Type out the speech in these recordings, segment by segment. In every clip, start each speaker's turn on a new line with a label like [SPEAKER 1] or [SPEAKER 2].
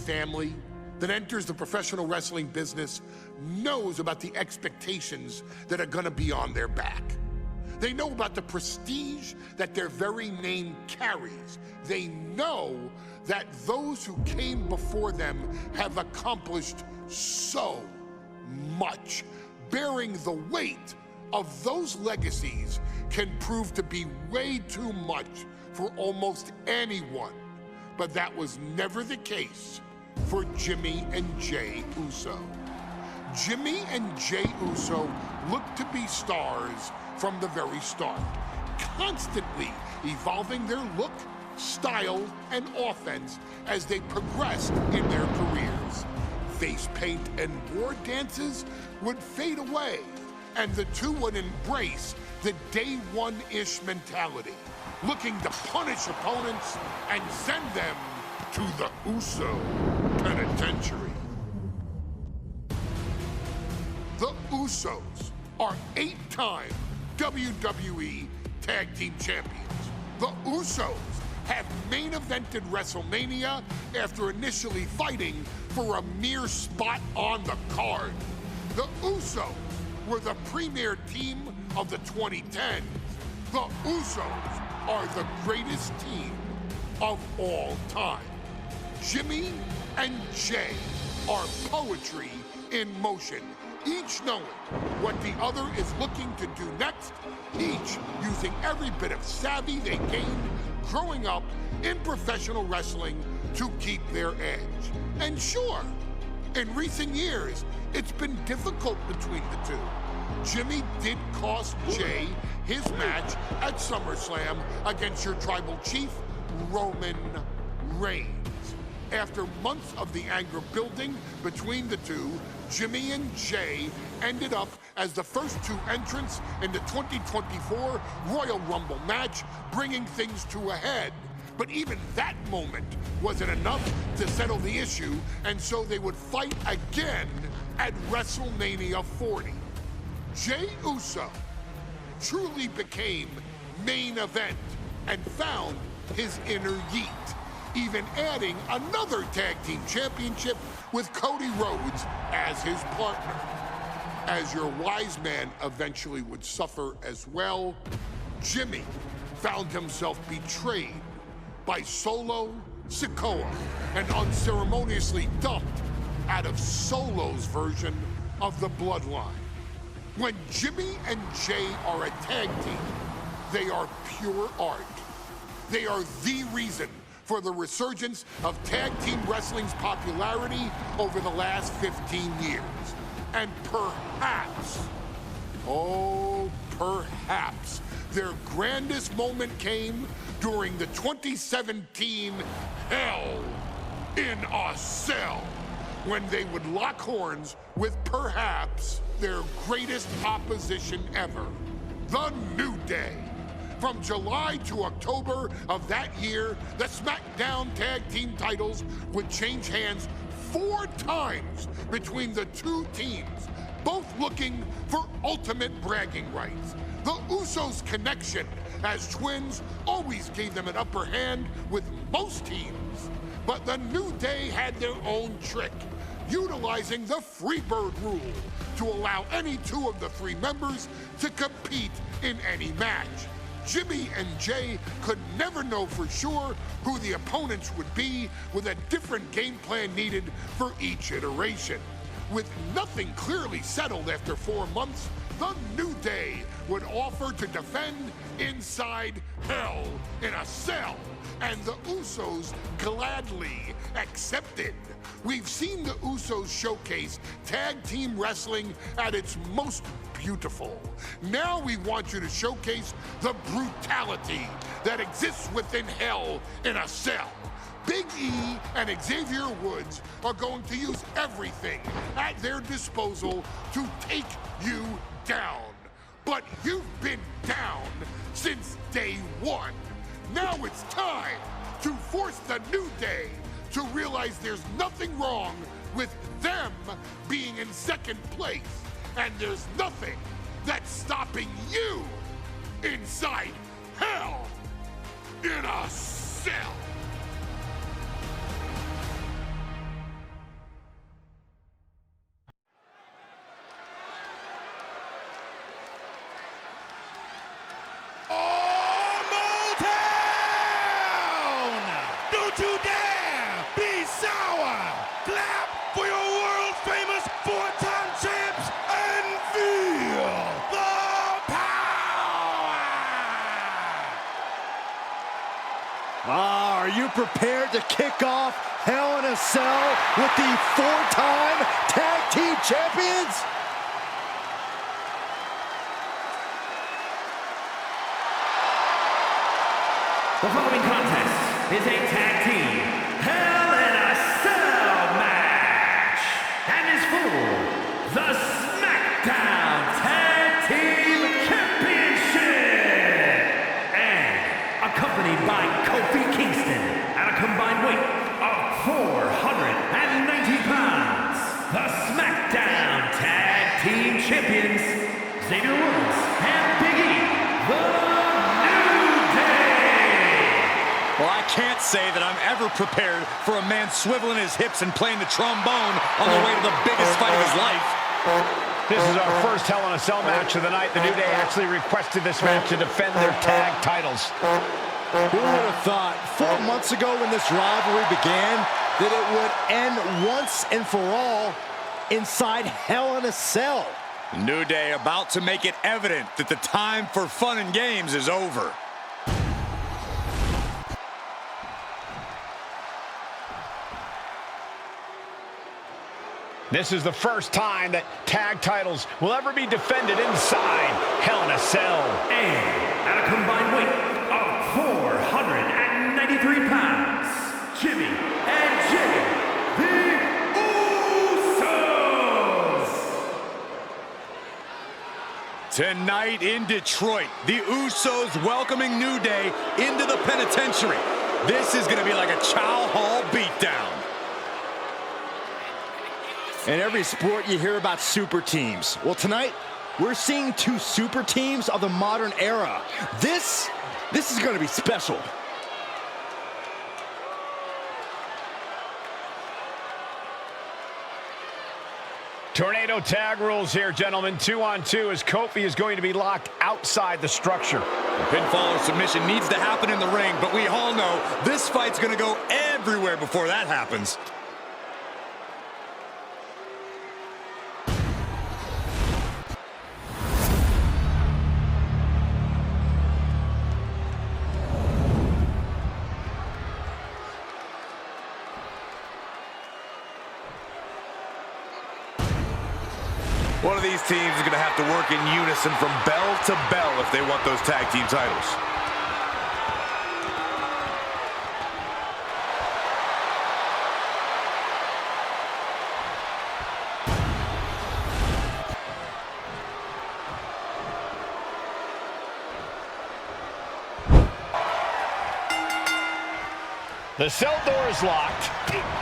[SPEAKER 1] family that enters the professional wrestling business knows about the expectations that are gonna be on their back. They know about the prestige that their very name carries. They know that those who came before them have accomplished so much. Bearing the weight of those legacies can prove to be way too much for almost anyone. But that was never the case for Jimmy and Jey Uso. Jimmy and Jey Uso looked to be stars from the very start, constantly evolving their look, style, and offense as they progressed in their careers. Face paint and war dances would fade away, and the two would embrace the day one-ish mentality, looking to punish opponents and send them to the Uso penitentiary. The Usos are 8-time WWE Tag Team Champions. The Usos have main evented WrestleMania after initially fighting for a mere spot on the card. The Usos were the premier team of the 2010s. The Usos are the greatest team of all time. Jimmy and Jey are poetry in motion, each knowing what the other is looking to do next, each using every bit of savvy they gained growing up in professional wrestling to keep their edge. And sure, in recent years, it's been difficult between the two. Jimmy did cost Jey his match at SummerSlam against your tribal chief, Roman Reigns. After months of the anger building between the two, Jimmy and Jey ended up as the first two entrants in the 2024 Royal Rumble match, bringing things to a head. But even that moment wasn't enough to settle the issue, and so they would fight again at WrestleMania 40. Jey Uso truly became main event and found his inner yeet, even adding another tag team championship with Cody Rhodes as his partner. As your wise man eventually would suffer as well, Jimmy found himself betrayed by Solo Sikoa and unceremoniously dumped out of Solo's version of the Bloodline. When Jimmy and Jey are a tag team, they are pure art. They are the reason for the resurgence of tag team wrestling's popularity over the last 15 years. And perhaps, oh, perhaps, their grandest moment came during the 2017 Hell in a Cell, when they would lock horns with perhaps their greatest opposition ever, The New Day. From July to October of that year, the SmackDown Tag Team titles would change hands 4 times between the two teams, both looking for ultimate bragging rights. The Usos' connection as twins always gave them an upper hand with most teams. But the New Day had their own trick, utilizing the Freebird rule to allow any 2 of the 3 members to compete in any match. Jimmy and Jey could never know for sure who the opponents would be, with a different game plan needed for each iteration. With nothing clearly settled after 4 months, the New Day would offer to defend inside Hell in a Cell, and the Usos gladly accepted. We've seen the Usos showcase tag team wrestling at its most beautiful. Now we want you to showcase the brutality that exists within Hell in a Cell. Big E and Xavier Woods are going to use everything at their disposal to take you down. But you've been down since day one. Now it's time to force the New Day to realize there's nothing wrong with them being in second place, and there's nothing that's stopping you inside Hell in a Cell.
[SPEAKER 2] Are you prepared to kick off Hell in a Cell with the 4-time Tag Team Champions?
[SPEAKER 3] The following contest is a tag team Hell in a Cell match and is for the SmackDown Tag Team Championship and accompanied by Kofi Kingston at a combined weight of 490 pounds. The SmackDown Tag Team Champions, Xavier Woods and Big E, the
[SPEAKER 2] Well, I can't say that I'm ever prepared for a man swiveling his hips and playing the trombone on the way to the biggest fight of his life.
[SPEAKER 4] This is our first Hell in a Cell match of the night. The New Day actually requested this match to defend their tag titles.
[SPEAKER 2] Who would have thought 4 months ago when this rivalry began that it would end once and for all inside Hell in a Cell?
[SPEAKER 5] New Day about to make it evident that the time for fun and games is over.
[SPEAKER 4] This is the first time that tag titles will ever be defended inside Hell in a Cell.
[SPEAKER 3] And at a combined weight of 493 pounds, Jimmy and Jay, the Usos!
[SPEAKER 5] Tonight in Detroit, the Usos welcoming New Day into the penitentiary. This is going to be like a Chow Hall beatdown.
[SPEAKER 2] In every sport, you hear about super teams. Well, tonight, we're seeing 2 super teams of the modern era. This is going to be special.
[SPEAKER 4] Tornado tag rules here, gentlemen. 2-on-2 as Kofi is going to be locked outside the structure.
[SPEAKER 5] Pinfall or submission needs to happen in the ring, but we all know this fight's going to go everywhere before that happens. One of these teams is going to have to work in unison from bell to bell if they want those tag team titles.
[SPEAKER 4] The cell door is locked.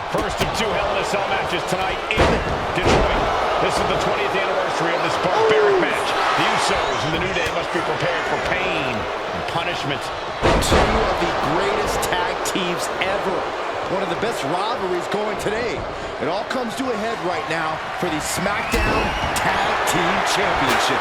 [SPEAKER 4] First of 2 Hell in a Cell matches tonight in Detroit. This is the 20th anniversary of this barbaric match. The Usos and the New Day must be prepared for pain and punishment.
[SPEAKER 2] 2 of the greatest tag teams ever. One of the best rivalries going today. It all comes to a head right now for the SmackDown Tag Team Championship.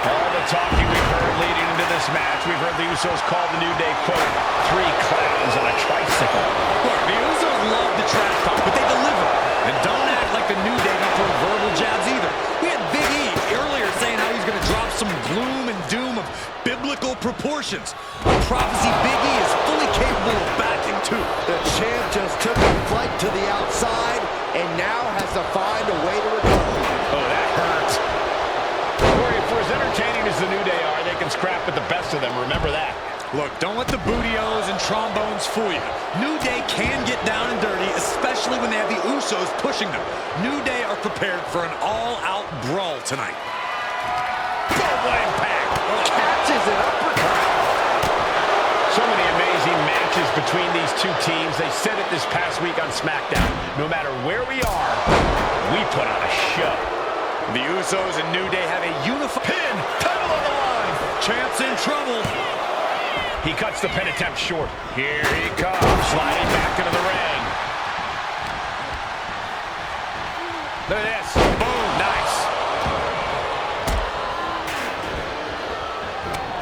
[SPEAKER 4] All the talking we've heard leading into this match, we've heard the Usos call the New Day, quote, 3 clowns on a tricycle.
[SPEAKER 5] Look, the Usos love the trash talk, but they deliver. And don't act like the New Day don't throw verbal jabs either. We had Big E earlier saying how he's going to drop some gloom and doom of biblical proportions. A prophecy Big E is fully capable of backing, too.
[SPEAKER 2] The champ just took a flight to the outside and now has to find a way to recover.
[SPEAKER 4] Oh, that hurts. Corey, for as entertaining as the New Day are, they can scrap with the best of them. Remember that.
[SPEAKER 5] Look, don't let the bootios and trombones fool you. New Day can get down and dirty, especially when they have the Usos pushing them. New Day are prepared for an all-out brawl tonight.
[SPEAKER 4] Double impact.
[SPEAKER 2] Catches an uppercut.
[SPEAKER 4] So many amazing matches between these 2 teams. They said it this past week on SmackDown. No matter where we are, we put on a show.
[SPEAKER 5] The Usos and New Day have a unified pin. Title on the line. Champ's in trouble.
[SPEAKER 4] He cuts the pin attempt short. Here he comes, sliding back into the ring. Look at this. Boom, nice.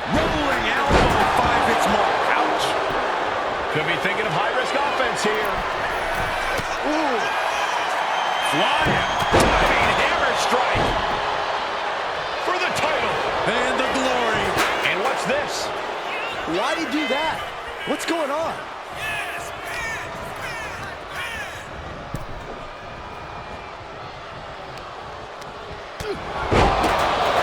[SPEAKER 5] Rolling elbow finds its mark.
[SPEAKER 4] Ouch. Could be thinking of high-risk offense here. Ooh. Flying. Diving hammer strike. For the title.
[SPEAKER 5] And the glory.
[SPEAKER 4] And what's this?
[SPEAKER 2] Why'd he do that? What's going on?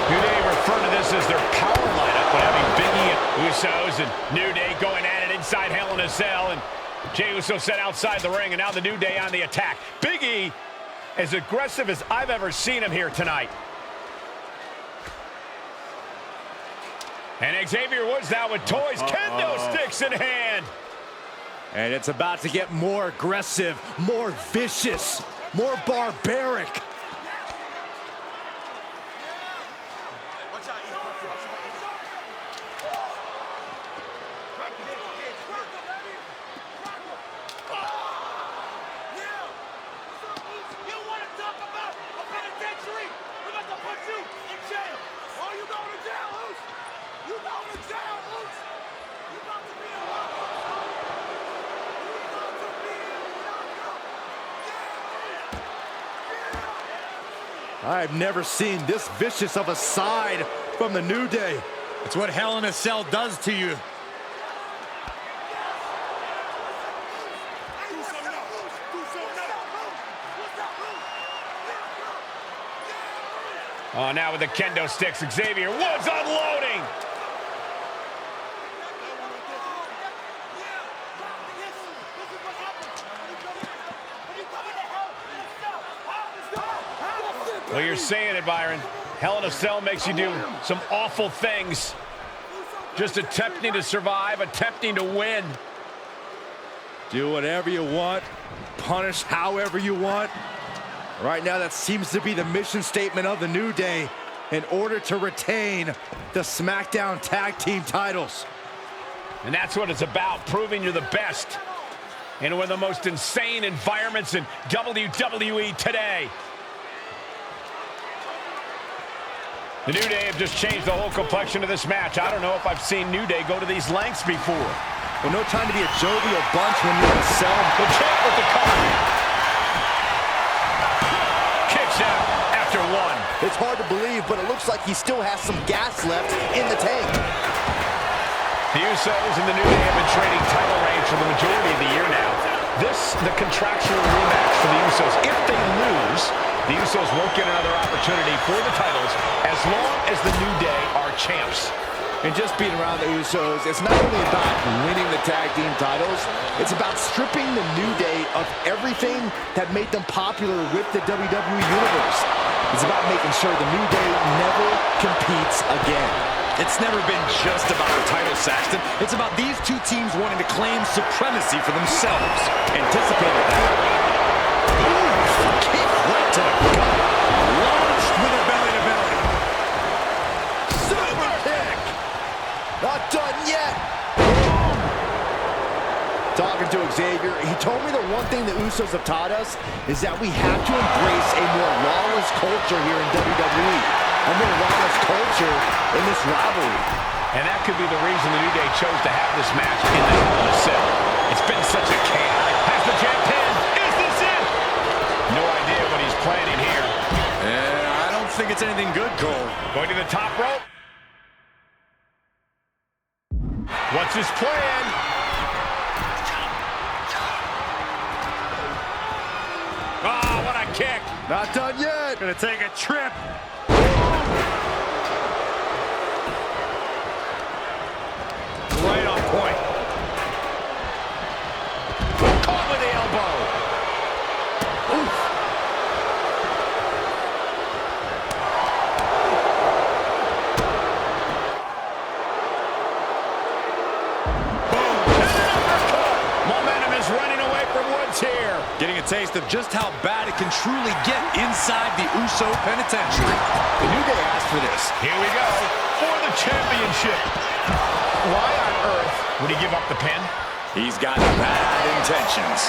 [SPEAKER 4] New Day refer to this as their power lineup when having Biggie and Usos and New Day going at it inside Hell in a Cell, and Jey Uso set outside the ring, and now the New Day on the attack. Biggie, as aggressive as I've ever seen him here tonight. And Xavier Woods now with toys, kendo sticks in hand.
[SPEAKER 2] And it's about to get more aggressive, more vicious, more barbaric. I've never seen this vicious of a side from the New Day.
[SPEAKER 5] It's what Hell in a Cell does to you.
[SPEAKER 4] Oh, now with the kendo sticks, Xavier Woods unloading. Well, you're saying it, Byron. Hell in a Cell makes you do some awful things. Just attempting to survive, attempting to win.
[SPEAKER 2] Do whatever you want, punish however you want. Right now, that seems to be the mission statement of the New Day in order to retain the SmackDown Tag Team titles.
[SPEAKER 4] And that's what it's about, proving you're the best in one of the most insane environments in WWE today. The New Day have just changed the whole complexion of this match. I don't know if I've seen New Day go to these lengths before.
[SPEAKER 2] Well, no time to be a jovial bunch when you're in a cell.
[SPEAKER 4] The champ with the cover. Kicks out after one.
[SPEAKER 2] It's hard to believe, but it looks like he still has some gas left in the tank.
[SPEAKER 4] The Usos and the New Day have been trading title reigns for the majority of the year now. This, the contractual rematch for the Usos. If they lose, the Usos won't get another opportunity for the titles as long as the New Day are champs.
[SPEAKER 2] And just being around the Usos, it's not only about winning the tag team titles, it's about stripping the New Day of everything that made them popular with the WWE Universe. It's about making sure the New Day never competes again.
[SPEAKER 5] It's never been just about the title, Saxton. It's about these two teams wanting to claim supremacy for themselves.
[SPEAKER 2] Anticipated that.
[SPEAKER 5] Ooh, kick right to the gut. Launched with a belly-to-belly.
[SPEAKER 2] Super kick. Not done yet. Talking to Xavier, he told me the one thing the Usos have taught us is that we have to embrace a more lawless culture here in WWE. A more lawless culture in this rivalry.
[SPEAKER 4] And that could be the reason the New Day chose to have this match in the Hell in a Cell. It's been such a chaos. Has the champ pinned? Is this it? No idea what he's planning here.
[SPEAKER 5] I don't think it's anything good, Cole.
[SPEAKER 4] Going to the top rope. What's his plan? Oh, what a kick.
[SPEAKER 2] Not done yet.
[SPEAKER 5] Gonna take a trip.
[SPEAKER 4] Right on point. Caught with the elbow. Oof. Boom. Momentum is running away from Woods here.
[SPEAKER 5] Getting a taste of just how bad it can truly get inside the Uso Penitentiary.
[SPEAKER 2] The New Day asked for this.
[SPEAKER 4] Here we go for the championship. Why on earth would he give up the pin?
[SPEAKER 5] He's got bad intentions.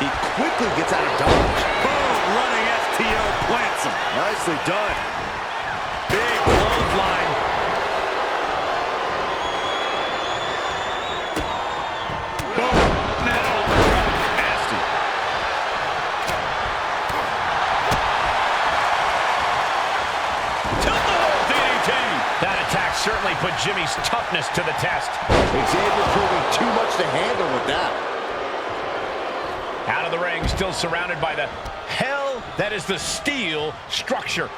[SPEAKER 2] He quickly gets out of dodge.
[SPEAKER 5] Boom, running FTO plants him.
[SPEAKER 2] Nicely done.
[SPEAKER 5] Big clothesline. Boom, now nasty.
[SPEAKER 4] Tilt-the-world DDT. That attack certainly put Jimmy's toughness to the test.
[SPEAKER 2] Xavier proving too much to handle with that.
[SPEAKER 4] Out of the ring, still surrounded by the hell that is the steel structure.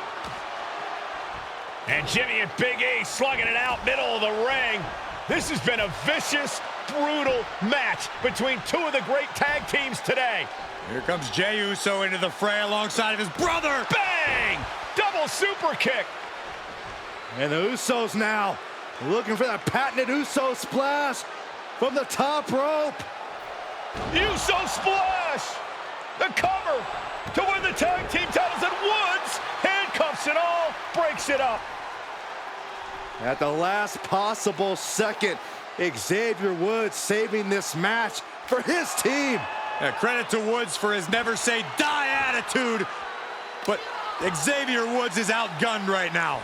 [SPEAKER 4] And Jimmy and Big E slugging it out, middle of the ring. This has been a vicious, brutal match between two of the great tag teams today.
[SPEAKER 5] Here comes Jey Uso into the fray alongside of his brother.
[SPEAKER 4] Bang! Double super kick.
[SPEAKER 2] And the Usos now looking for that patented Uso splash from the top rope.
[SPEAKER 4] Uso splash! The cover to win the tag team titles, and Woods, handcuffs and all, breaks it up.
[SPEAKER 2] At the last possible second, Xavier Woods saving this match for his team.
[SPEAKER 5] Credit to Woods for his never say die attitude, but Xavier Woods is outgunned right now.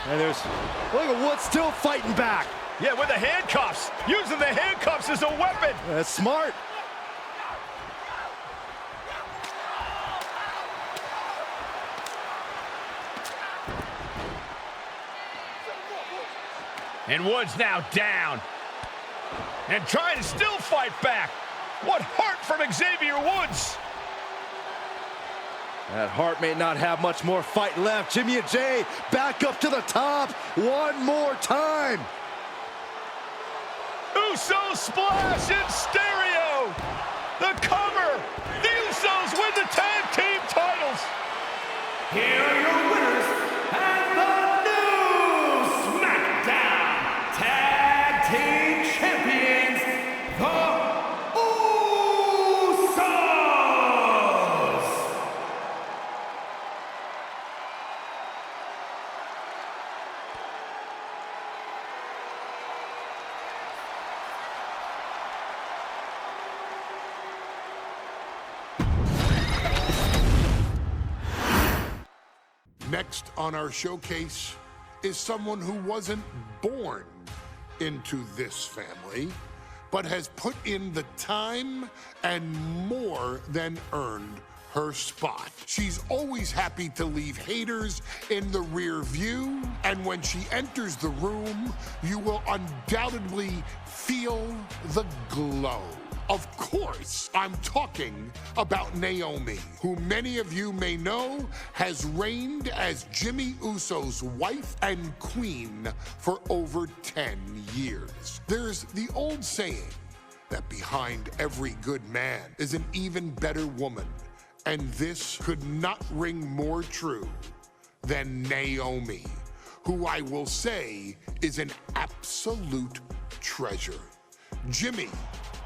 [SPEAKER 2] And look at Woods still fighting back.
[SPEAKER 4] Yeah, with the handcuffs, using the handcuffs as a weapon.
[SPEAKER 2] That's smart.
[SPEAKER 4] And Woods now down. And trying to still fight back. What heart from Xavier Woods.
[SPEAKER 2] That Hart may not have much more fight left. Jimmy and Jey back up to the top one more time.
[SPEAKER 4] Uso splash in stereo. The cover. The Usos win the tag team titles.
[SPEAKER 3] Here are your winners and the new SmackDown Tag Team Champions, the Usos!
[SPEAKER 1] Next on our showcase is someone who wasn't born into this family, but has put in the time and more than earned her spot. She's always happy to leave haters in the rear view, and when she enters the room, you will undoubtedly feel the glow. Of course, I'm talking about Naomi, who many of you may know has reigned as Jimmy Uso's wife and queen for over 10 years. There's the old saying that behind every good man is an even better woman, and this could not ring more true than Naomi, who I will say is an absolute treasure. Jimmy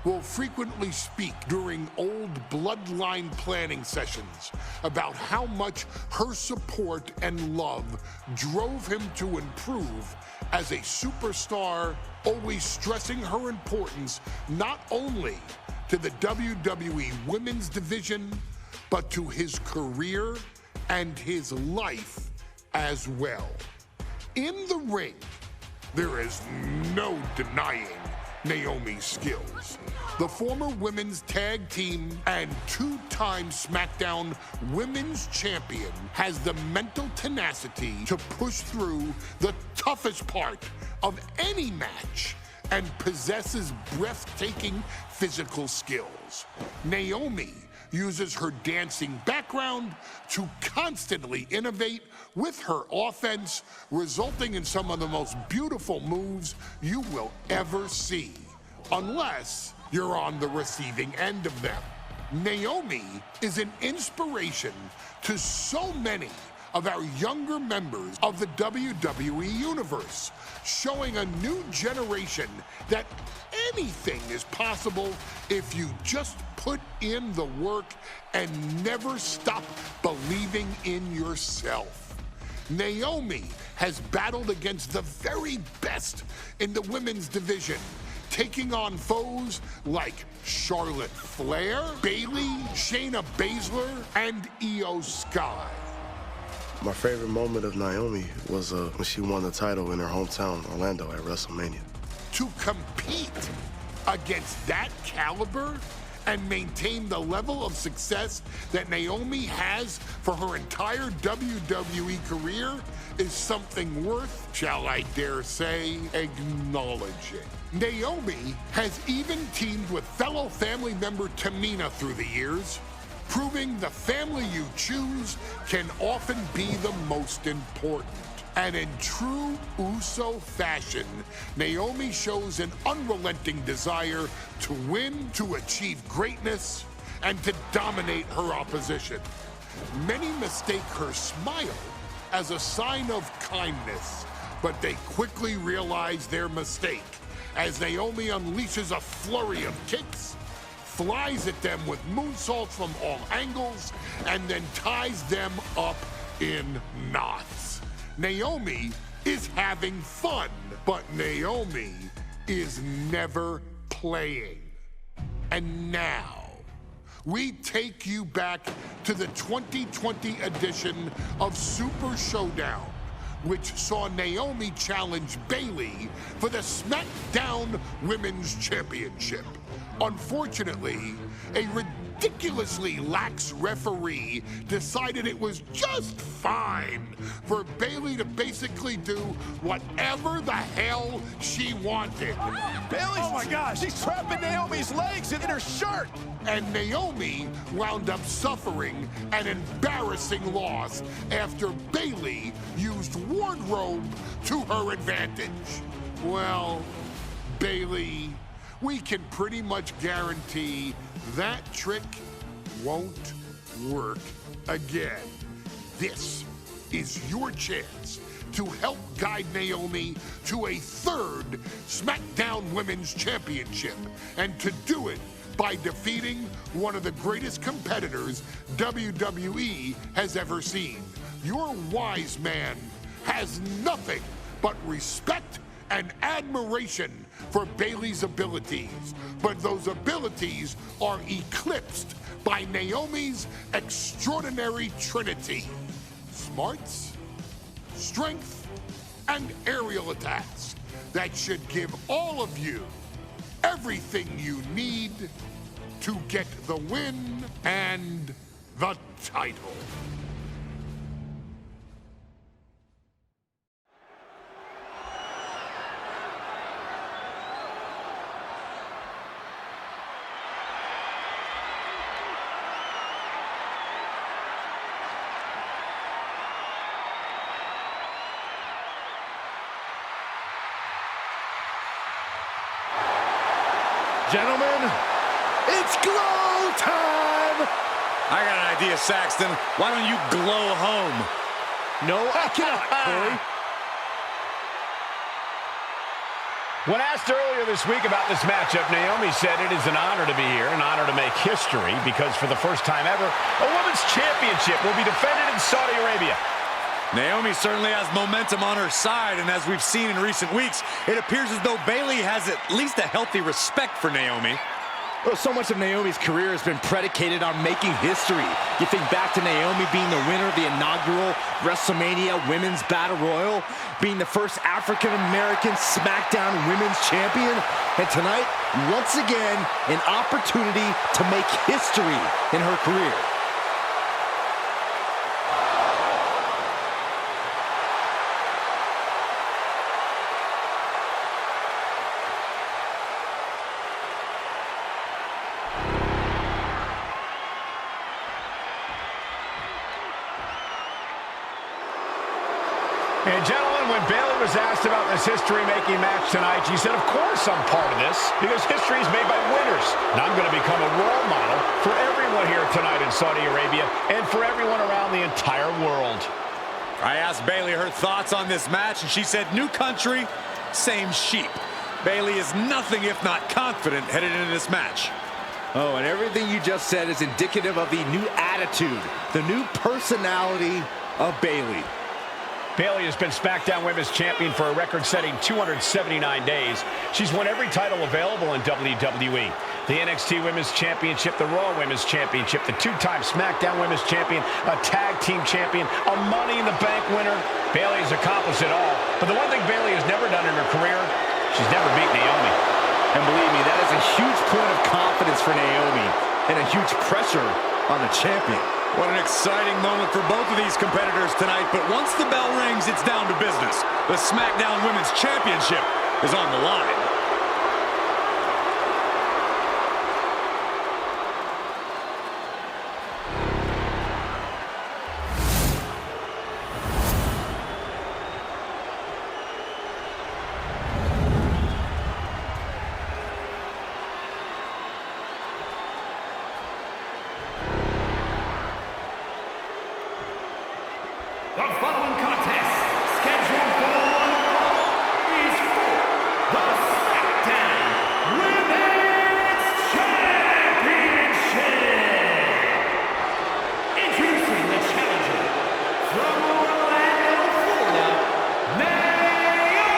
[SPEAKER 1] will frequently speak during old bloodline planning sessions about how much her support and love drove him to improve as a superstar, always stressing her importance not only to the WWE Women's Division, but to his career and his life as well. In the ring, there is no denying Naomi's skills. The former women's tag team and two-time SmackDown Women's Champion has the mental tenacity to push through the toughest part of any match and possesses breathtaking physical skills. Naomi uses her dancing background to constantly innovate with her offense, resulting in some of the most beautiful moves you will ever see, unless you're on the receiving end of them. Naomi is an inspiration to so many of our younger members of the WWE Universe, showing a new generation that anything is possible if you just put in the work and never stop believing in yourself. Naomi has battled against the very best in the women's division, taking on foes like Charlotte Flair, Bayley, Shayna Baszler, and Io Sky.
[SPEAKER 6] My favorite moment of Naomi was when she won the title in her hometown, Orlando, at WrestleMania.
[SPEAKER 1] To compete against that caliber and maintain the level of success that Naomi has for her entire WWE career is something worth, shall I dare say, acknowledging. Naomi has even teamed with fellow family member Tamina through the years, proving the family you choose can often be the most important. And in true Uso fashion, Naomi shows an unrelenting desire to win, to achieve greatness, and to dominate her opposition. Many mistake her smile as a sign of kindness, but they quickly realize their mistake as Naomi unleashes a flurry of kicks, flies at them with moonsaults from all angles, and then ties them up in knots. Naomi is having fun, but Naomi is never playing. And now, we take you back to the 2020 edition of Super Showdown, which saw Naomi challenge Bayley for the SmackDown Women's Championship. Unfortunately, a ridiculously lax referee decided it was just fine for Bayley to basically do whatever the hell she wanted.
[SPEAKER 2] Bayley, oh my gosh, she's trapping Naomi's legs in her shirt.
[SPEAKER 1] And Naomi wound up suffering an embarrassing loss after Bayley used wardrobe to her advantage. Well, Bayley, we can pretty much guarantee that trick won't work again. This is your chance to help guide Naomi to a third SmackDown Women's Championship, and to do it by defeating one of the greatest competitors WWE has ever seen. Your wise man has nothing but respect and admiration for Bayley's abilities, but those abilities are eclipsed by Naomi's extraordinary trinity: smarts, strength, and aerial attacks that should give all of you everything you need to get the win and the title.
[SPEAKER 2] Gentlemen, it's glow time!
[SPEAKER 5] I got an idea, Saxton. Why don't you glow home?
[SPEAKER 2] No, I cannot, Corey.
[SPEAKER 4] When asked earlier this week about this matchup, Naomi said it is an honor to be here, an honor to make history, because for the first time ever, a women's championship will be defended in Saudi Arabia.
[SPEAKER 5] Naomi certainly has momentum on her side, and as we've seen in recent weeks, it appears as though Bayley has at least a healthy respect for Naomi.
[SPEAKER 2] Well, so much of Naomi's career has been predicated on making history. You think back to Naomi being the winner of the inaugural WrestleMania Women's Battle Royal, being the first African-American SmackDown Women's Champion, and tonight, once again, an opportunity to make history in her career.
[SPEAKER 4] And gentlemen, when Bayley was asked about this history-making match tonight, she said, of course I'm part of this, because history is made by winners. And I'm going to become a role model for everyone here tonight in Saudi Arabia, and for everyone around the entire world.
[SPEAKER 5] I asked Bayley her thoughts on this match, and she said, new country, same sheep. Bayley is nothing if not confident headed into this match.
[SPEAKER 2] Oh, and everything you just said is indicative of the new attitude, the new personality of Bayley.
[SPEAKER 4] Bayley has been SmackDown Women's Champion for a record-setting 279 days. She's won every title available in WWE. The NXT Women's Championship, the Raw Women's Championship, the two-time SmackDown Women's Champion, a Tag Team Champion, a Money in the Bank winner. Bayley has accomplished it all. But the one thing Bayley has never done in her career, she's never beat Naomi.
[SPEAKER 2] And believe me, that is a huge point of confidence for Naomi and a huge pressure on the champion.
[SPEAKER 5] What an exciting moment for both of these competitors tonight, but once the bell rings, it's down to business. The SmackDown Women's Championship is on the line.
[SPEAKER 3] The following contest, scheduled for one fall, is for the SmackDown Women's Championship. Introducing the challenger from Orlando, Florida, Naomi.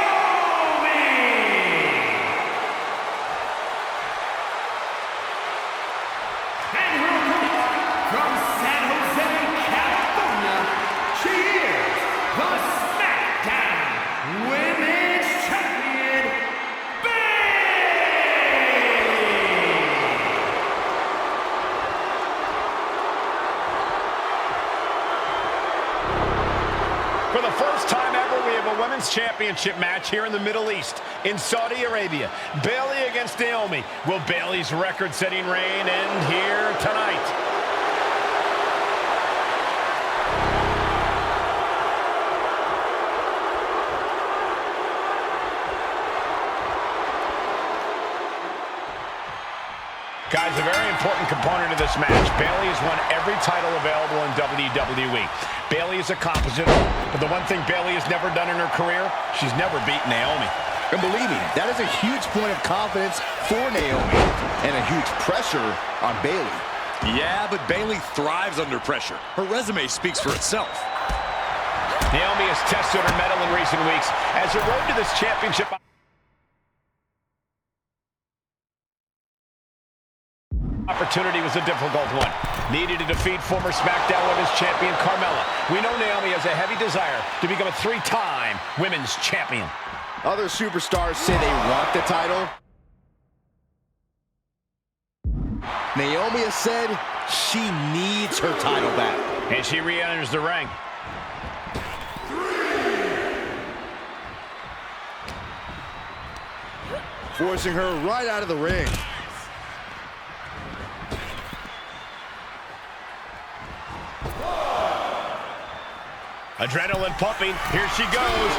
[SPEAKER 3] And her opponent from San Jose, California, she is the SmackDown Women's Champion, Bayley!
[SPEAKER 4] For the first time ever, we have a women's championship match here in the Middle East, in Saudi Arabia. Bayley against Naomi. Will Bayley's record-setting reign end here tonight? Guys, a very important component of this match. Bayley has won every title available in WWE. Bayley has accomplished it all, but the one thing Bayley has never done in her career, she's never beaten Naomi.
[SPEAKER 2] And believe me, that is a huge point of confidence for Naomi and a huge pressure on Bayley.
[SPEAKER 5] Yeah, but Bayley thrives under pressure. Her resume speaks for itself.
[SPEAKER 4] Naomi has tested her mettle in recent weeks as her road to this championship opportunity was a difficult one. Needed to defeat former SmackDown Women's Champion Carmelo. We know Naomi has a heavy desire to become a three-time Women's Champion.
[SPEAKER 2] Other superstars say they want the title. Naomi has said she needs her title back.
[SPEAKER 4] And she re-enters the ring.
[SPEAKER 2] Forcing her right out of the ring.
[SPEAKER 4] Adrenaline pumping. Here she goes.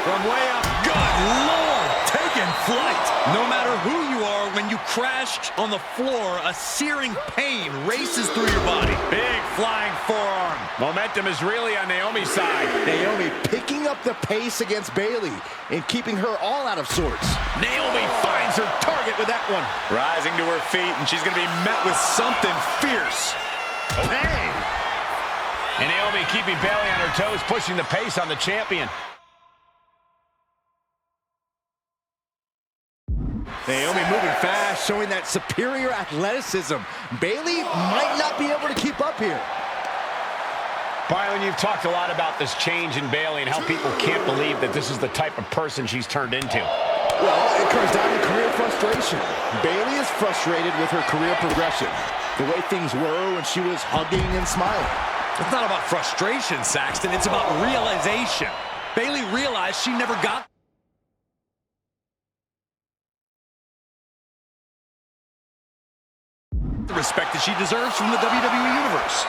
[SPEAKER 5] From way up. Good Lord, taking flight. No matter who you are, when you crash on the floor, a searing pain races through your body. Big flying forearm.
[SPEAKER 4] Momentum is really on Naomi's side.
[SPEAKER 2] Naomi picking up the pace against Bayley and keeping her all out of sorts.
[SPEAKER 5] Naomi finds her target with that one. Rising to her feet, and she's going to be met with something fierce.
[SPEAKER 2] Bang!
[SPEAKER 4] And Naomi keeping Bayley on her toes, pushing the pace on the champion.
[SPEAKER 2] Naomi moving fast, showing that superior athleticism. Bayley might not be able to keep up here.
[SPEAKER 4] Byron, you've talked a lot about this change in Bayley and how people can't believe that this is the type of person she's turned into.
[SPEAKER 2] Well, it comes down to career frustration. Bayley is frustrated with her career progression. The way things were when she was hugging and smiling.
[SPEAKER 5] It's not about frustration, Saxton. It's about realization. Bayley realized she never got the respect that she deserves from the WWE Universe.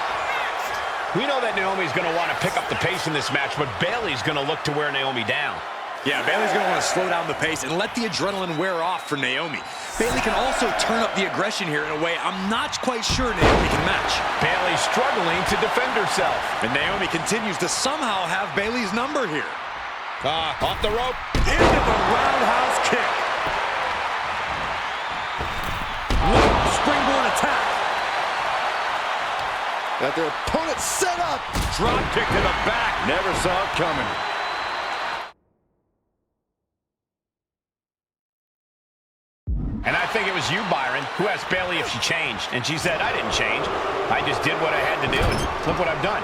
[SPEAKER 4] We know that Naomi's going to want to pick up the pace in this match, but Bayley's going to look to wear Naomi down.
[SPEAKER 5] Yeah, Bayley's going to want to slow down the pace and let the adrenaline wear off for Naomi. Bayley can also turn up the aggression here in a way I'm not quite sure Naomi can match.
[SPEAKER 4] Bayley struggling to defend herself.
[SPEAKER 5] And Naomi continues to somehow have Bayley's number here.
[SPEAKER 4] Off the rope.
[SPEAKER 5] Into the roundhouse kick. Springboard attack.
[SPEAKER 2] Got their opponent set up.
[SPEAKER 5] Drop kick to the back.
[SPEAKER 2] Never saw it coming.
[SPEAKER 4] And I think it was you, Byron, who asked Bayley if she changed. And she said, I didn't change. I just did what I had to do, and look what I've done.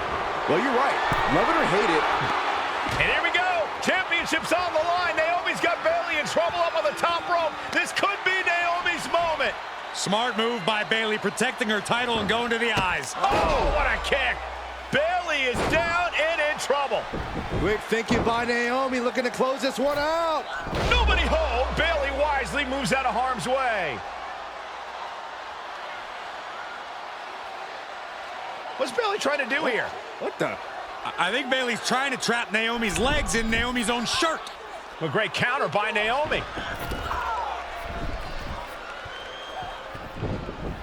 [SPEAKER 2] Well, you're right. Love it or hate it.
[SPEAKER 4] And here we go. Championship Championship's on the line. Naomi's got Bayley in trouble up on the top rope. This could be Naomi's moment.
[SPEAKER 5] Smart move by Bayley, protecting her title and going to the eyes.
[SPEAKER 4] Oh, what a kick. Bayley is down and in trouble.
[SPEAKER 2] Quick thinking by Naomi, looking to close this one out.
[SPEAKER 4] Nobody home. Bayley wisely moves out of harm's way. What's Bayley trying to do here?
[SPEAKER 2] What the?
[SPEAKER 5] I think Bayley's trying to trap Naomi's legs in Naomi's own shirt.
[SPEAKER 4] A great counter by Naomi.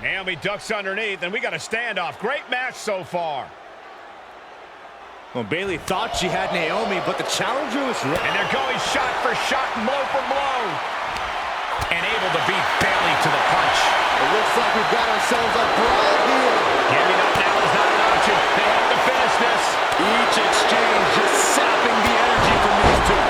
[SPEAKER 4] Naomi ducks underneath, and we got a standoff. Great match so far.
[SPEAKER 2] Well, Bayley thought she had Naomi, but the challenger was ready.
[SPEAKER 4] And they're going shot for shot and blow for blow. And able to beat Bayley to the punch.
[SPEAKER 2] It looks like we've got ourselves a brawl here.
[SPEAKER 4] Giving up now is not an option. They have to finish this.
[SPEAKER 2] Each exchange just sapping the energy from these two.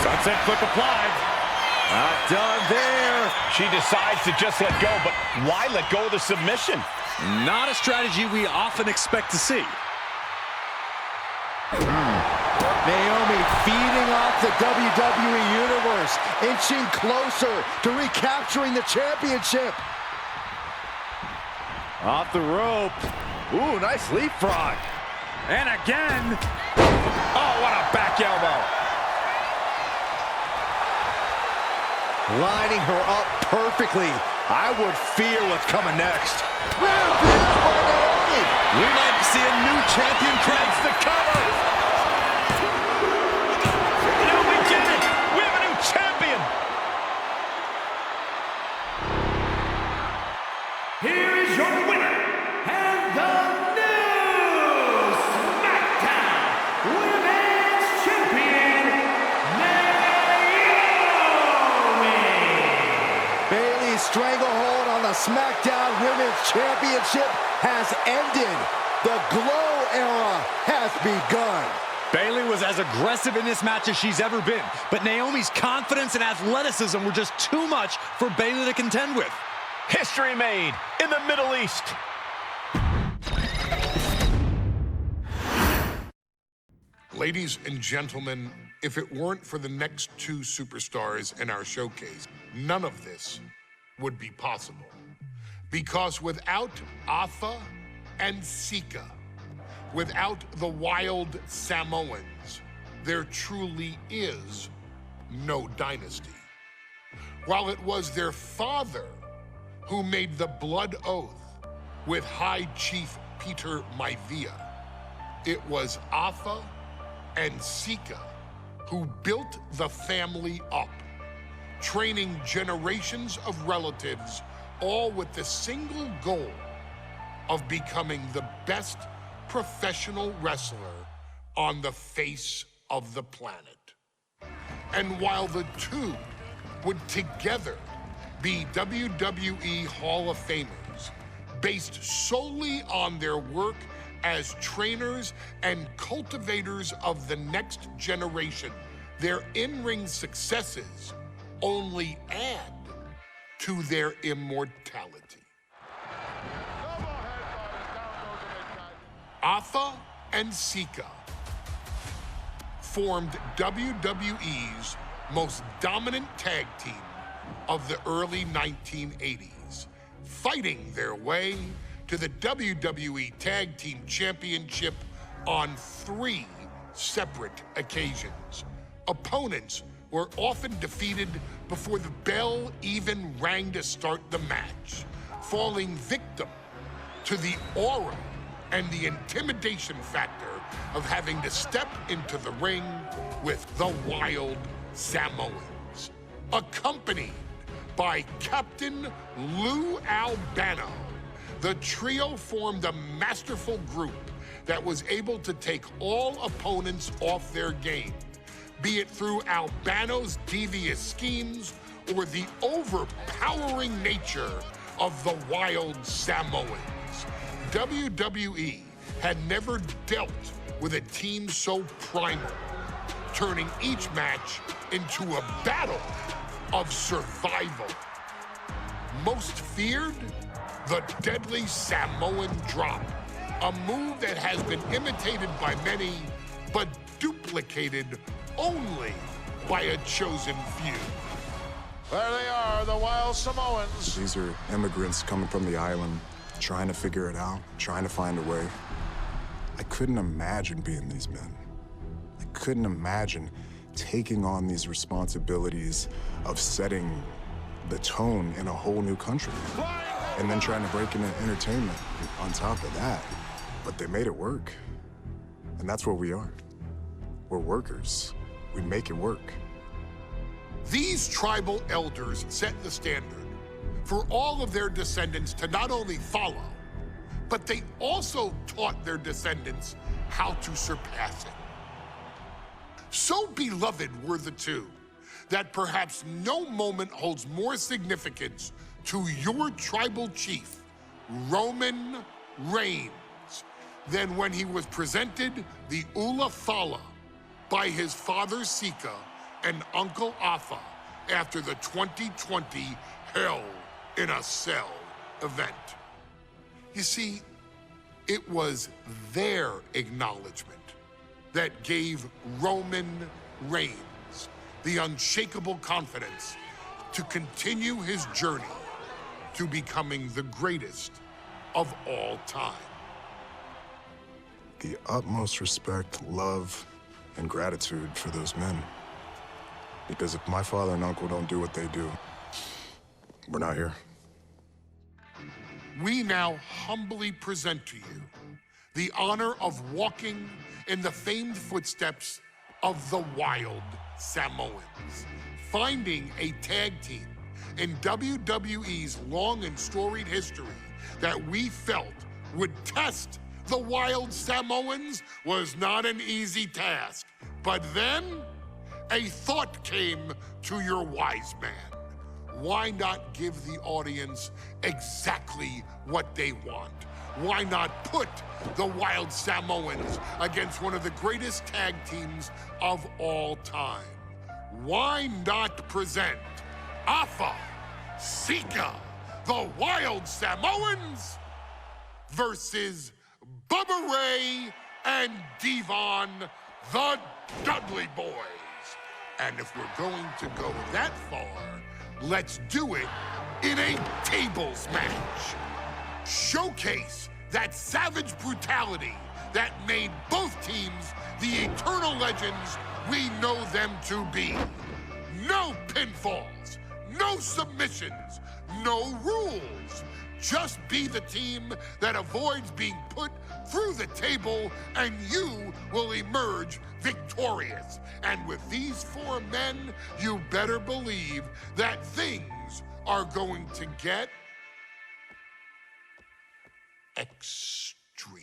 [SPEAKER 5] Sunset flip applied.
[SPEAKER 2] Not done there.
[SPEAKER 4] She decides to just let go, but why let go of the submission?
[SPEAKER 5] Not a strategy we often expect to see.
[SPEAKER 2] Naomi feeding off the WWE Universe, inching closer to recapturing the championship. Off the rope. Ooh, nice leapfrog.
[SPEAKER 5] And again.
[SPEAKER 4] Oh, what a back elbow.
[SPEAKER 2] Lining her up perfectly. I would fear what's coming next. We might see a new champion
[SPEAKER 4] Grabs the cover. No, we did it. We have a new champion.
[SPEAKER 3] Here is your winner, and the new SmackDown Women's Champion, Naomi!
[SPEAKER 2] Bayley's stranglehold on the SmackDown Women's Championship has ended. The Glow era has begun.
[SPEAKER 5] Bayley was as aggressive in this match as she's ever been, but Naomi's confidence and athleticism were just too much for Bayley to contend with.
[SPEAKER 4] History made in the Middle East.
[SPEAKER 1] Ladies and gentlemen, if it weren't for the next two superstars in our showcase, none of this would be possible. Because without Atha and Sika, without the wild Samoans, there truly is no dynasty. While it was their father who made the blood oath with High Chief Peter Maivia, it was Atha and Sika who built the family up, training generations of relatives, all with the single goal of becoming the best professional wrestler on the face of the planet. And while the two would together be WWE Hall of Famers, based solely on their work as trainers and cultivators of the next generation, their in-ring successes only add to their immortality. Atha and Sika formed WWE's most dominant tag team of the early 1980s, fighting their way to the WWE Tag Team Championship on 3 separate occasions. Opponents were often defeated before the bell even rang to start the match, falling victim to the aura and the intimidation factor of having to step into the ring with the wild Samoans, accompanied by Captain Lou Albano. The trio formed a masterful group that was able to take all opponents off their game, be it through Albano's devious schemes or the overpowering nature of the wild Samoans. WWE had never dealt with a team so primal, turning each match into a battle of survival. Most feared, the deadly Samoan drop, a move that has been imitated by many, but duplicated only by a chosen few.
[SPEAKER 7] There they are, the Wild Samoans.
[SPEAKER 8] These are immigrants coming from the island, trying to figure it out, trying to find a way. I couldn't imagine being these men. I couldn't imagine taking on these responsibilities of setting the tone in a whole new country. And then trying to break into entertainment on top of that. But they made it work. And that's what we are. We're workers. We make it work.
[SPEAKER 1] These tribal elders set the standard for all of their descendants to not only follow, but they also taught their descendants how to surpass it. So beloved were the two that perhaps no moment holds more significance to your tribal chief, Roman Reigns, than when he was presented the Ula Fala by his father Sikoa and Uncle Afa after the 2020 Hell in a Cell event. You see, it was their acknowledgement that gave Roman Reigns the unshakable confidence to continue his journey to becoming the greatest of all time.
[SPEAKER 8] The utmost respect, love, and gratitude for those men. Because if my father and uncle don't do what they do, we're not here.
[SPEAKER 1] We now humbly present to you the honor of walking in the famed footsteps of the Wild Samoans, finding a tag team in WWE's long and storied history that we felt would test the Wild Samoans was not an easy task. But then, a thought came to your wise man. Why not give the audience exactly what they want? Why not put the Wild Samoans against one of the greatest tag teams of all time? Why not present Afa, Sikoa, the Wild Samoans versus Bubba Ray and Devon, the Dudley Boys? And if we're going to go that far, let's do it in a tables match. Showcase that savage brutality that made both teams the eternal legends we know them to be. No pinfalls, no submissions, no rules. Just be the team that avoids being put through the table, and you will emerge victorious. And with these four men, you better believe that things are going to get extreme.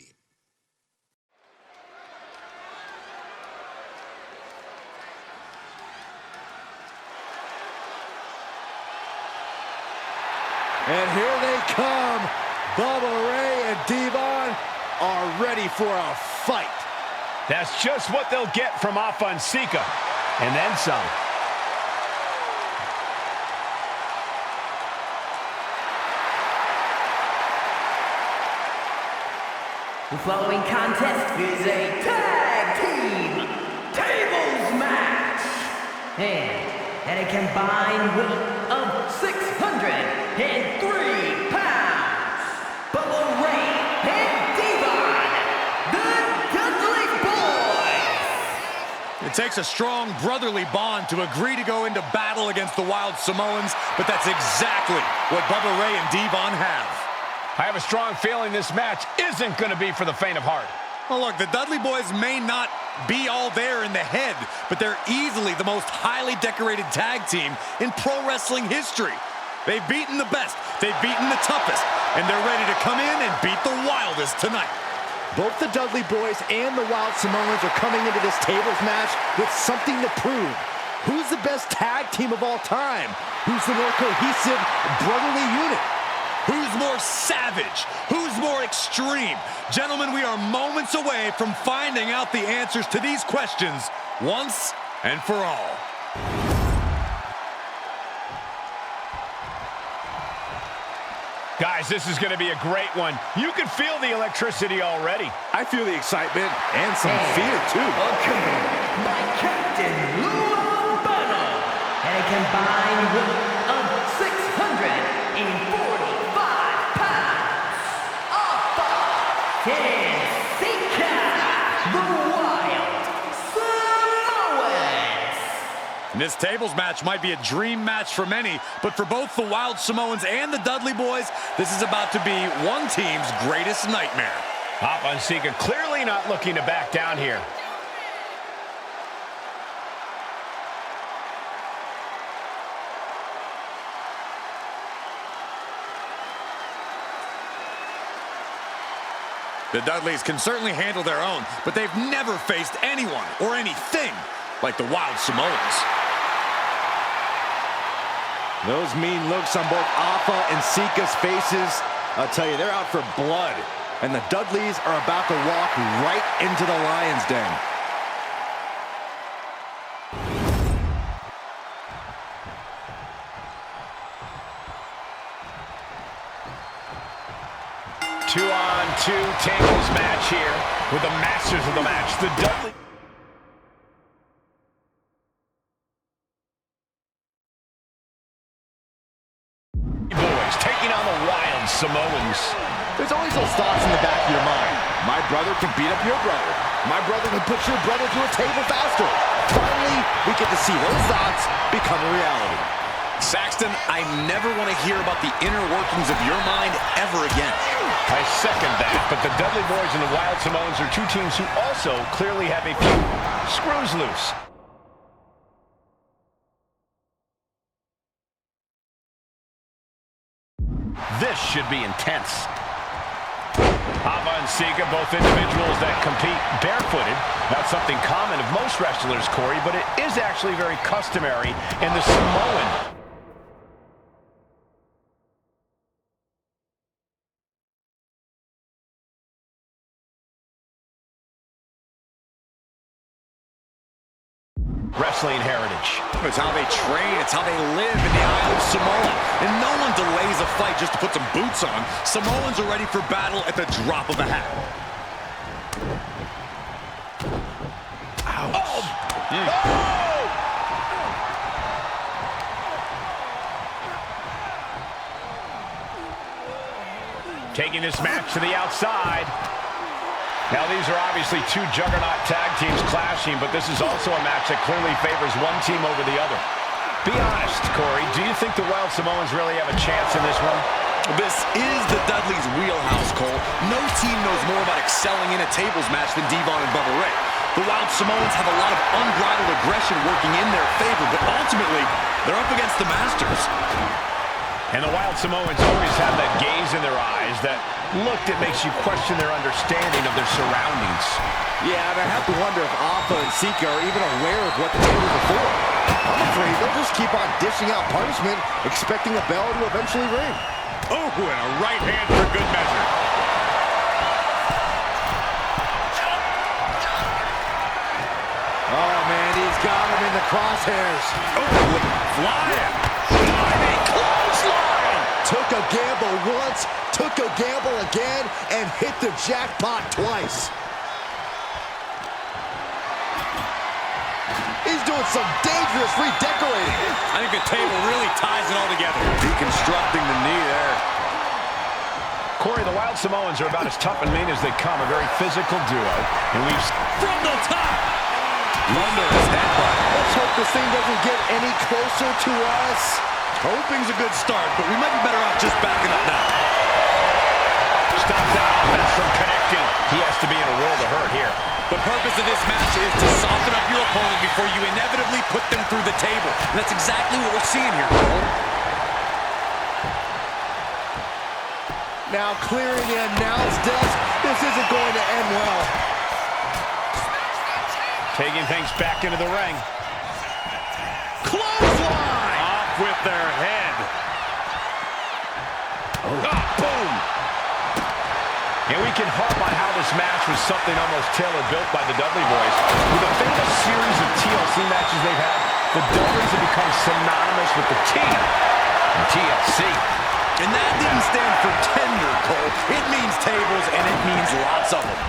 [SPEAKER 2] And here they come. Bubba Ray and Devon are ready for a fight.
[SPEAKER 4] That's just what they'll get from Afa and Sikoa, and then some.
[SPEAKER 3] The following contest is a tag team tables match. And at a combined weight of 603 pounds, Bubba Ray and Devon, the Dudley Boys.
[SPEAKER 5] It takes a strong brotherly bond to agree to go into battle against the Wild Samoans, but that's exactly what Bubba Ray and Devon have.
[SPEAKER 4] I have a strong feeling this match isn't going to be for the faint of heart.
[SPEAKER 5] Well, look, the Dudley Boys may not be all there in the head, but they're easily the most highly decorated tag team in pro wrestling history. They've beaten the best, they've beaten the toughest, and they're ready to come in and beat the wildest tonight.
[SPEAKER 2] Both the Dudley Boys and the Wild Samoans are coming into this tables match with something to prove. Who's the best tag team of all time? Who's the more cohesive brotherly unit?
[SPEAKER 5] Who's more more savage? Who's more extreme? Gentlemen, we are moments away from finding out the answers to these questions once and for all.
[SPEAKER 4] Guys, this is going to be a great one. You can feel the electricity already.
[SPEAKER 2] I feel the excitement and some fear, too.
[SPEAKER 3] Accompanied by Captain and a combined weight of 645 pounds. Off Sikoa, the Wild Samoans.
[SPEAKER 5] This tables match might be a dream match for many, but for both the Wild Samoans and the Dudley boys, this is about to be one team's greatest nightmare.
[SPEAKER 4] Papa and Sikoa clearly not looking to back down here.
[SPEAKER 5] The Dudleys can certainly handle their own, but they've never faced anyone or anything like the Wild Samoans.
[SPEAKER 2] Those mean looks on both Alpha and Sikoa's faces, I'll tell you, they're out for blood. And the Dudleys are about to walk right into the lion's den.
[SPEAKER 4] Two-on-two tables match here with the masters of the match, the Dudley. Boys taking on the Wild Samoans.
[SPEAKER 2] There's always those thoughts in the back of your mind. My brother can beat up your brother. My brother can put your brother through a table faster. Finally, we get to see those thoughts become a reality.
[SPEAKER 5] Saxton, I never want to hear about the inner workings of your mind ever again.
[SPEAKER 4] I second that, but the Dudley boys and the Wild Samoans are two teams who also clearly have a few screws loose. This should be intense. Ava and Sikoa, both individuals that compete barefooted. Not something common of most wrestlers, Corey, but it is actually very customary in the Samoan. Wrestling heritage.
[SPEAKER 5] It's how they train, it's how they live in the Isle of Samoa. And no one delays a fight just to put some boots on. Samoans are ready for battle at the drop of a hat. Ouch. Oh. Oh.
[SPEAKER 4] Taking this match to the outside. Now, these are obviously two juggernaut tag teams clashing, but this is also a match that clearly favors one team over the other. Be honest, Corey, do you think the Wild Samoans really have a chance in this one?
[SPEAKER 5] This is the Dudleys' wheelhouse, Cole. No team knows more about excelling in a tables match than Devon and Bubba Ray. The Wild Samoans have a lot of unbridled aggression working in their favor, but ultimately, they're up against the Masters.
[SPEAKER 4] And the Wild Samoans always have that gaze in their eyes, that look that makes you question their understanding of their surroundings.
[SPEAKER 2] Yeah, and I have to wonder if Alpha and Sikoa are even aware of what the tables are for. I'm afraid they'll just keep on dishing out punishment, expecting a bell to eventually ring.
[SPEAKER 5] Oh, and a right hand for good measure.
[SPEAKER 2] Oh, man, he's got him in the crosshairs.
[SPEAKER 5] Oh, flying. Diving clothesline.
[SPEAKER 2] Took a gamble once, took a gamble again, and hit the jackpot twice. He's doing some dangerous redecorating.
[SPEAKER 5] I think the table really ties it all together. Deconstructing the knee there.
[SPEAKER 4] Corey, the Wild Samoans are about as tough and mean as they come, a very physical duo. And we've...
[SPEAKER 5] From the top! Thunderous headbutt.
[SPEAKER 2] Let's hope this thing doesn't get any closer to us.
[SPEAKER 5] Hoping's a good start, but we might be better off just backing up now.
[SPEAKER 4] Stop that offense from connecting. He has to be in a world of hurt here.
[SPEAKER 5] The purpose of this match is to soften up your opponent before you inevitably put them through the table. And that's exactly what we're seeing here, Cole.
[SPEAKER 2] Now clearing the announce desk. This isn't going to end well.
[SPEAKER 4] Taking things back into the ring.
[SPEAKER 5] Clothesline! Off with their head.
[SPEAKER 4] Oh, boom! And we can harp on how this match was something almost tailor-built by the Dudley boys. With a famous series of TLC matches they've had, the Dudleys have become synonymous with the T in TLC.
[SPEAKER 5] And that didn't stand for tender, Cole. It means tables, and it means lots of them.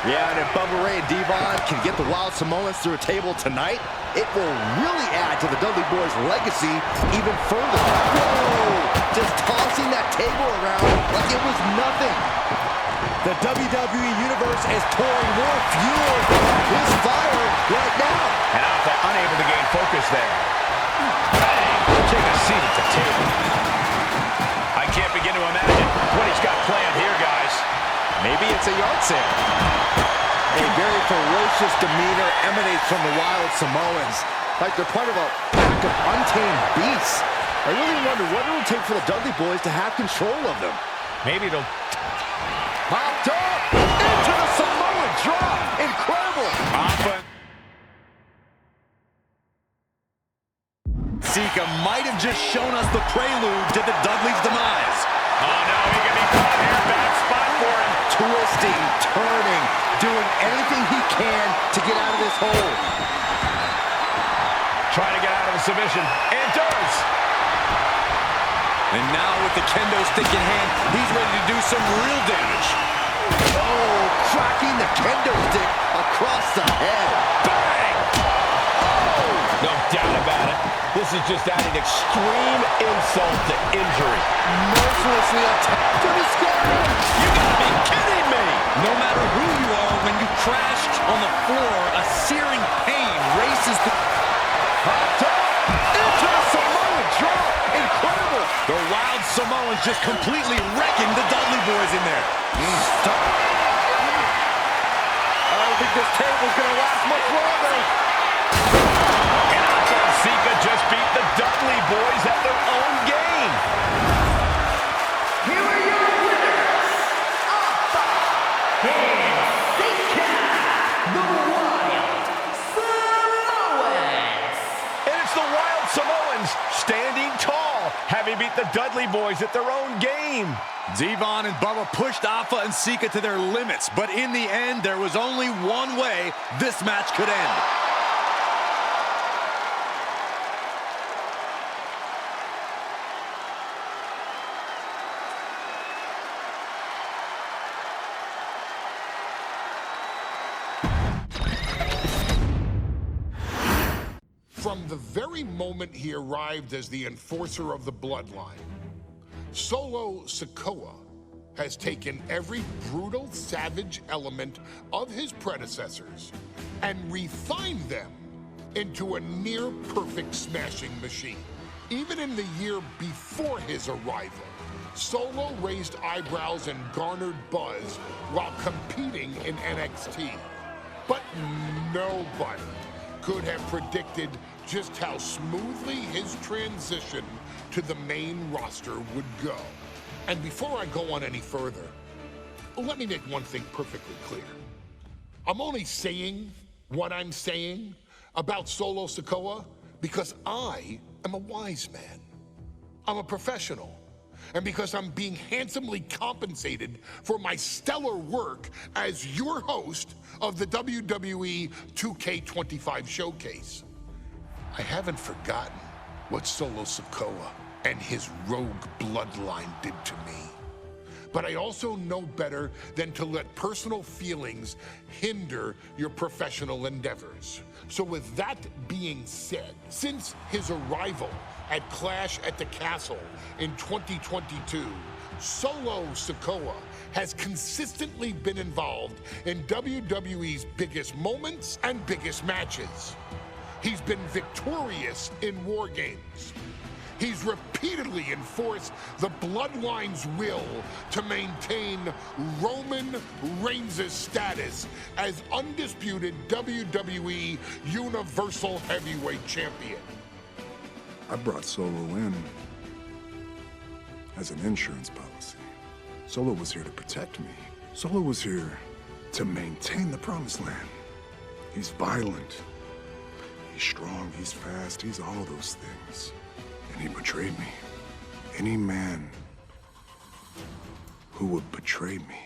[SPEAKER 2] Yeah, and if Bubba Ray and Devon can get the Wild Samoans through a table tonight, it will really add to the Dudley boys' legacy even further. Whoa! Just tossing that table around like it was nothing. The WWE Universe is pouring more fuel on his fire right now.
[SPEAKER 4] And Alpha unable to gain focus there. Bang! Take a seat at the table. I can't begin to imagine what he's got planned here, guys.
[SPEAKER 2] Maybe it's a yard sale. A very ferocious demeanor emanates from the Wild Samoans, like they're part of a pack of untamed beasts. I really wonder what it will take for the Dudley boys to have control of them.
[SPEAKER 4] Maybe it'll...
[SPEAKER 2] Popped up into the Samoan drop. Incredible.
[SPEAKER 5] Sikoa might have just shown us the prelude to the Dudley's demise.
[SPEAKER 4] Oh, no, he can be caught here. Bad spot for him.
[SPEAKER 2] Twisting, turning, doing anything he can to get out of this hole.
[SPEAKER 4] Trying to get out of the submission, and does.
[SPEAKER 5] And now with the kendo stick in hand, he's ready to do some real damage.
[SPEAKER 2] Oh, cracking the kendo stick across the head.
[SPEAKER 4] Bang! Oh, no doubt about it. This is just adding extreme insult to injury.
[SPEAKER 2] Mercilessly attacked to the sky.
[SPEAKER 5] You gotta be kidding me! No matter who you are, when you crash on the floor, a searing pain races the...
[SPEAKER 2] Popped up into the Samoan drop. Incredible.
[SPEAKER 5] The Wild Samoans just completely wrecking the Dudley boys in there.
[SPEAKER 2] I don't think this table's gonna last much longer.
[SPEAKER 4] And Alpha and Sikoa just beat the Dudley boys at their own game.
[SPEAKER 3] Here are your winners, Alpha and Sikoa, the Wild Samoans.
[SPEAKER 4] And it's the Wild Samoans standing tall, having beat the Dudley boys at their own game.
[SPEAKER 5] Devon and Bubba pushed Alpha and Sikoa to their limits, but in the end, there was only one way this match could end.
[SPEAKER 1] From the very moment he arrived as the enforcer of the bloodline, Solo Sikoa has taken every brutal, savage element of his predecessors and refined them into a near-perfect smashing machine. Even in the year before his arrival, Solo raised eyebrows and garnered buzz while competing in NXT. But nobody could have predicted just how smoothly his transition to the main roster would go. And before I go on any further, let me make one thing perfectly clear. I'm only saying what I'm saying about Solo Sikoa because I am a wise man. I'm a professional. And because I'm being handsomely compensated for my stellar work as your host of the WWE 2K25 showcase. I haven't forgotten what Solo Sikoa and his rogue bloodline did to me. But I also know better than to let personal feelings hinder your professional endeavors. So with that being said, since his arrival at Clash at the Castle in 2022, Solo Sikoa has consistently been involved in WWE's biggest moments and biggest matches. He's been victorious in War Games. He's repeatedly enforced the Bloodline's will to maintain Roman Reigns' status as undisputed WWE Universal Heavyweight Champion.
[SPEAKER 8] I brought Solo in as an insurance policy. Solo was here to protect me. Solo was here to maintain the promised land. He's violent. He's strong, he's fast, he's all those things. And he betrayed me. Any man who would betray me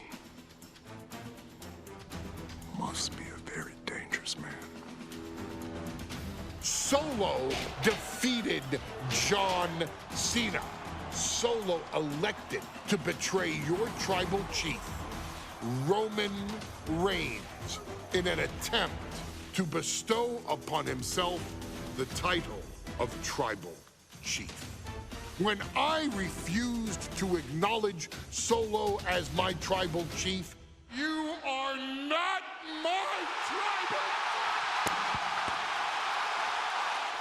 [SPEAKER 8] must be a very dangerous man.
[SPEAKER 1] Solo defeated John Cena. Solo elected to betray your tribal chief, Roman Reigns, in an attempt to bestow upon himself the title of tribal chief. When I refused to acknowledge Solo as my tribal chief, you are not my tribal.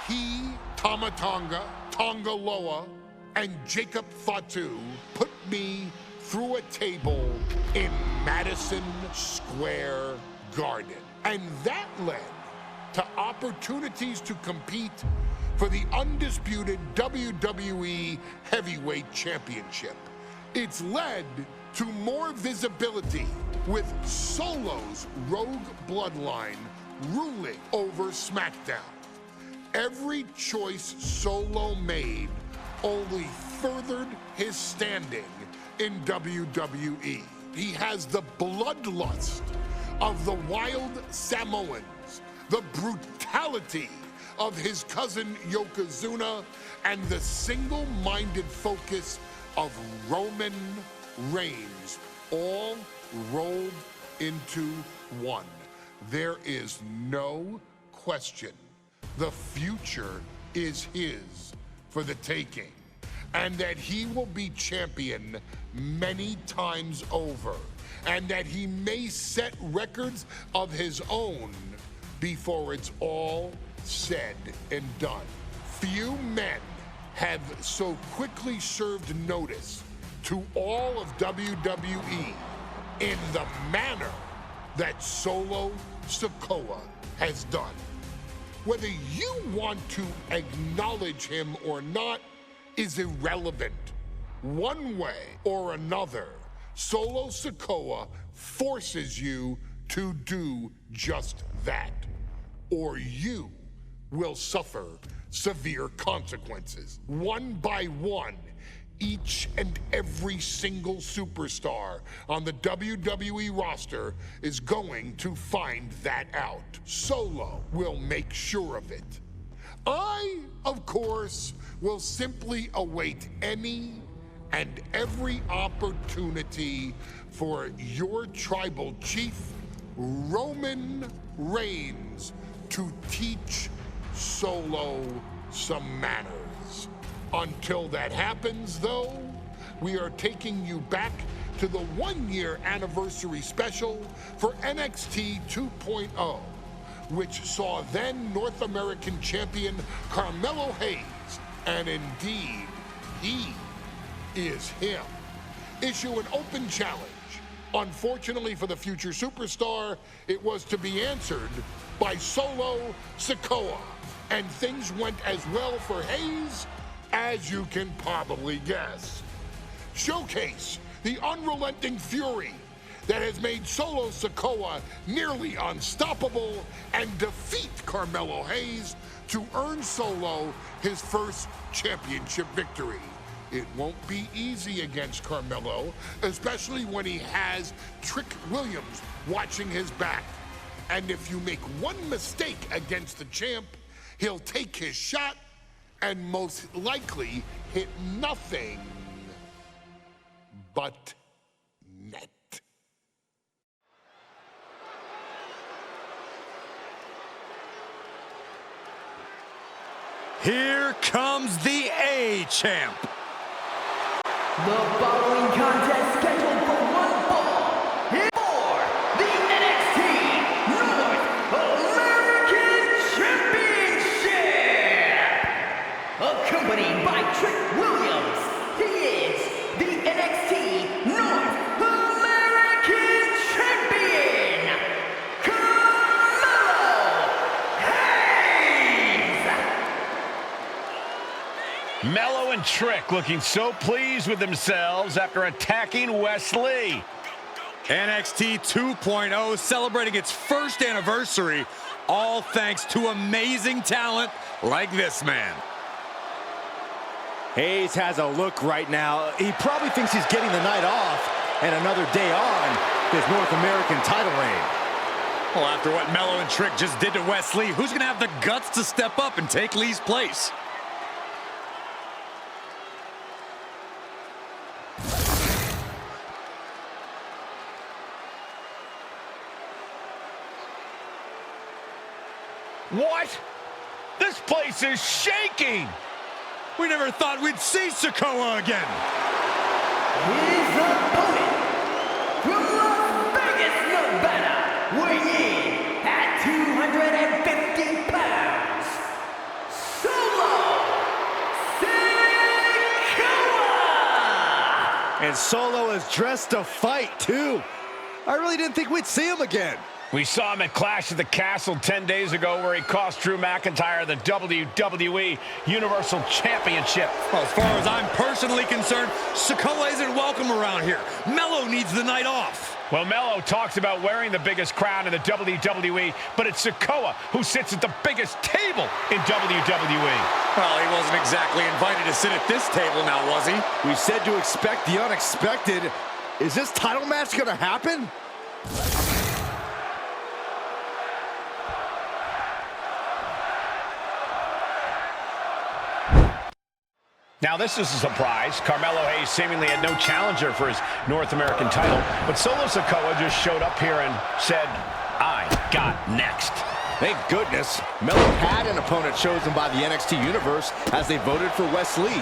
[SPEAKER 1] He, Tamatanga, Tongaloa, and Jacob Fatu put me through a table in Madison Square Garden. And that led to opportunities to compete for the undisputed WWE Heavyweight Championship. It's led to more visibility with Solo's Rogue Bloodline ruling over SmackDown. Every choice Solo made only furthered his standing in WWE. He has the bloodlust of the wild Samoans, the brutality of his cousin Yokozuna, and the single-minded focus of Roman Reigns, all rolled into one. There is no question the future is his for the taking, and that he will be champion many times over, and that he may set records of his own before it's all said and done. Few men have so quickly served notice to all of WWE in the manner that Solo Sikoa has done. Whether you want to acknowledge him or not is irrelevant. One way or another, Solo Sikoa forces you to do just that, or you will suffer severe consequences. One by one, each and every single superstar on the WWE roster is going to find that out. Solo will make sure of it. I, of course, will simply await any and every opportunity for your tribal chief, Roman Reigns, to teach Solo some manners. Until that happens, though, we are taking you back to the one-year anniversary special for NXT 2.0, which saw then North American champion Carmelo Hayes, and indeed, he is him, issue an open challenge. Unfortunately for the future superstar, it was to be answered by Solo Sikoa, and things went as well for Hayes as you can probably guess. Showcase the unrelenting fury that has made Solo Sikoa nearly unstoppable, and defeat Carmelo Hayes to earn Solo his first championship victory. It won't be easy against Carmelo, especially when he has Trick Williams watching his back. And if you make one mistake against the champ, he'll take his shot and most likely hit nothing but net.
[SPEAKER 5] Here comes the A-Champ.
[SPEAKER 3] The following contest scheduled for one fall is for the NXT North American Championship. Accompanied by Trick Williams, he is the NXT North American Champion, Carmelo Hayes.
[SPEAKER 4] Mello and Trick looking so pleased with themselves after attacking Wesley.
[SPEAKER 5] NXT 2.0 celebrating its first anniversary, all thanks to amazing talent like this man.
[SPEAKER 2] Hayes has a look right now. He probably thinks he's getting the night off, and another day on his North American title reign.
[SPEAKER 5] Well, after what Melo and Trick just did to Wes Lee, who's going to have the guts to step up and take Lee's place?
[SPEAKER 4] What? This place is shaking!
[SPEAKER 5] We never thought we'd see Sikoa again.
[SPEAKER 3] His opponent, from Las Vegas, Nevada, weighing in at 250 pounds, Solo Sikoa!
[SPEAKER 2] And Solo is dressed to fight, too. I really didn't think we'd see him again.
[SPEAKER 4] We saw him at Clash at the Castle 10 days ago where he cost Drew McIntyre the WWE Universal Championship.
[SPEAKER 5] Well, as far as I'm personally concerned, Sikoa isn't welcome around here. Melo needs the night off.
[SPEAKER 4] Well, Melo talks about wearing the biggest crown in the WWE, but it's Sikoa who sits at the biggest table in WWE.
[SPEAKER 5] Well, he wasn't exactly invited to sit at this table now, was he?
[SPEAKER 2] We said to expect the unexpected. Is this title match gonna happen?
[SPEAKER 4] Now, this is a surprise. Carmelo Hayes seemingly had no challenger for his North American title, but Solo Sikoa just showed up here and said, I got next.
[SPEAKER 2] Thank goodness. Melo had an opponent chosen by the NXT Universe as they voted for Wes Lee.